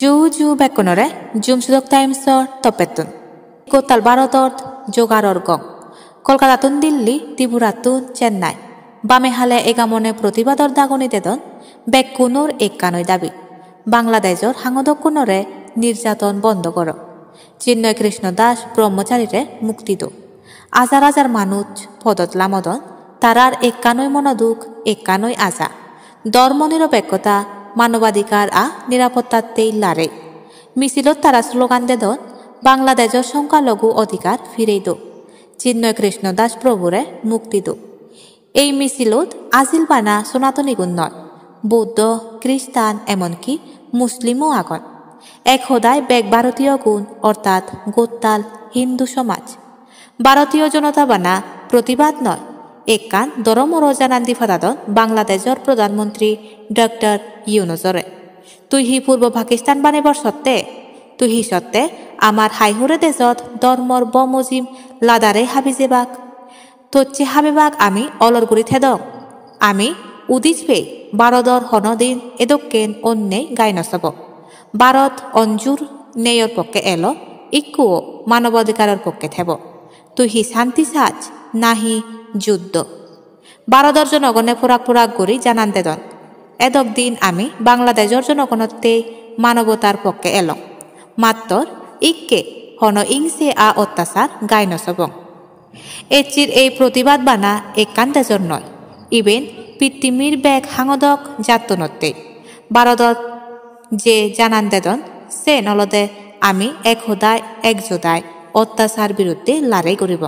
জু বেকনরে জুমসুদক টাইমসর তপেতুন কোতাল ভারতত যোগারর গং কলকাতাতুন দিল্লি ত্রিপুরাতুন চেন্নাই বামে হালে এগামনে প্রতিবাদর দাগনিতেদন বেকুনুর একানৈ দাবি বাংলাদেশর হাঙদকুনরে নির্যাতন বন্ধ কর চিন্ময় কৃষ্ণ দাস ব্রহ্মচারীরে মুক্তি দো হাজার হাজার মানুষ পদত লামদন তারার একানৈ মনোদুখ একানৈ আজা ধর্মনিরপেক্ষতা মানবাধিকার নিরাপত্তাতেই লারে মিছিলত তারা স্লোগান দেদন বাংলাদেশের সংখ্যালঘু অধিকার ফিরেই দো চিন্ময় কৃষ্ণ দাস প্রভুরে মুক্তি দো এই মিছিলত আজিল বানা সনাতনীগুণ নয় বৌদ্ধ খ্রিস্টান এমনকি মুসলিমও আগন এক সদায় বেগ ভারতীয় গুণ অর্থাৎ গোত্তাল হিন্দু সমাজ ভারতীয় জনতা বানা প্রতিবাদ নয় একান দরমর জানান্দি ফাদাদন বাংলাদেশের প্রধানমন্ত্রী ডক্টর ইউনুসরে তুই হি পূর্ব পাকিস্তান বানিবার সত্ত্বে তুই হি সত্ত্বে আমার হাইহুরে দেশত ধর্মর বমজিম লাদারে হাবিজেবাক তোচ্ছে হাবিবাক আমি অলরগুড়ি থেদং আমি উদিস পে ভারতর হনদিন এদক্কেন অন্যে গাই নসব ভারত অঞ্জুর নেয়র পক্ষে এলো ইকুও মানবাধিকারের পক্ষে থেব তুই হি শান্তি সাজ নাহি যুদ্ধ ভারতের জনগণে ফুরাক করি জানান দেদন এদক দিন আমি বাংলাদেশের জনগণতে মানবতার পক্ষে এলং মাত্র ইককে হন ইংসে অত্যাচার গাই নসবং এচির এই প্রতিবাদ বানা একান দেশর নয় ইবেন পৃথিবীর বেগ হাঙদক জাতনতে ভারতত যে জানান দেদন সে নলদে আমি এক হোদায় এক যোদায় অত্যাচার বিরুদ্ধে লড়াই করিব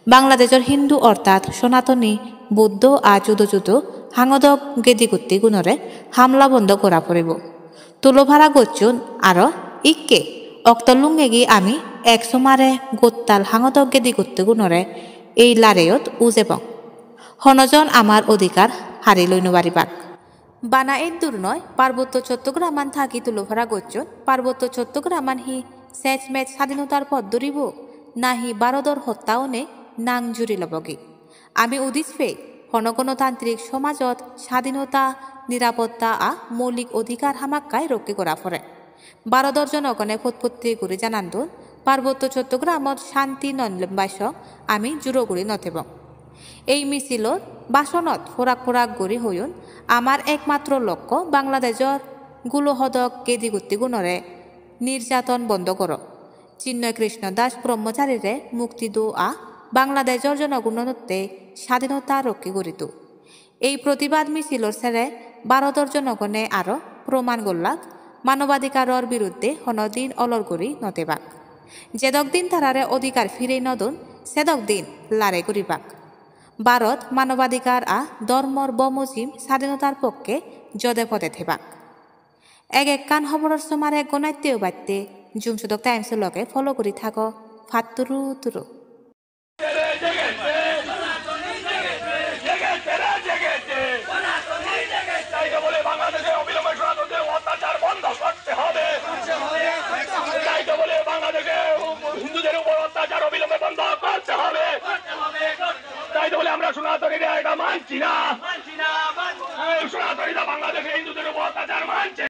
বাংলাদেশের হিন্দু অর্থাৎ সনাতনী বৌদ্ধ যুদ হাঙদক গেদিগুত্তি গুণরে হামলা বন্ধ করা পড়িব তুলোভাড়া গচ্ছুন আরো ইককে অক্তলুঙ্গেগি আমি একসমারে গোত্তাল হাঙদক গেদিগুত্তি গুণরে এই লারেয়ত উজেবং হনজন আমার অধিকার হারি লইন বারিবাক বানা এর দূর নয় পার্বত্য চট্টগ্রামান থাকি তুলোভাড়া গচ্ছুন পার্বত্য চট্টগ্রামান হি সেচ মেচ স্বাধীনতার পথ ধরিব নাহি ভারতর হত্যাওনে নাং জুড়ি লবগি আমি উদিস পে গণতান্ত্রিক সমাজত স্বাধীনতা নিরাপত্তা মৌলিক অধিকার হামাক্কায় রক্ষা করা পড়ে ভারতর জনগণে ফটফটি করে জানান দুন পার্বত্য চট্টগ্রামত শান্তি নলম্বাস আমি জুড়োগুড়ি নথেব এই মিছিলত বাসনত ফোরাক গড়ি হইন আমার একমাত্র লক্ষ্য বাংলাদেশের গুলোহদক গেদিগুত্তি গুণরে নির্যাতন বন্ধ কর চিন্ময় কৃষ্ণ দাস ব্রহ্মচারীরে মুক্তি দো বাংলাদেশের জনগণতে স্বাধীনতা রক্ষা করিত এই প্রতিবাদ মিছিলর ছেড়ে ভারতের জনগণে আরো প্রমাণ করলাক মানবাধিকারের বিরুদ্ধে হনদিন অলরগুড়ি নতেবাক যেদক দিন তারারে অধিকার ফিরে নদন সেদক দিন লড়াই করিবাক ভারত মানবাধিকার ধর্মর বমজিম স্বাধীনতার পক্ষে জদে পদে থেবাক এক কান খবরের সমারে গণাইতেও বাড়তে জুমসুদক টাইমসের লগে ফলো করি থাকো ফাত্তুরু তুরু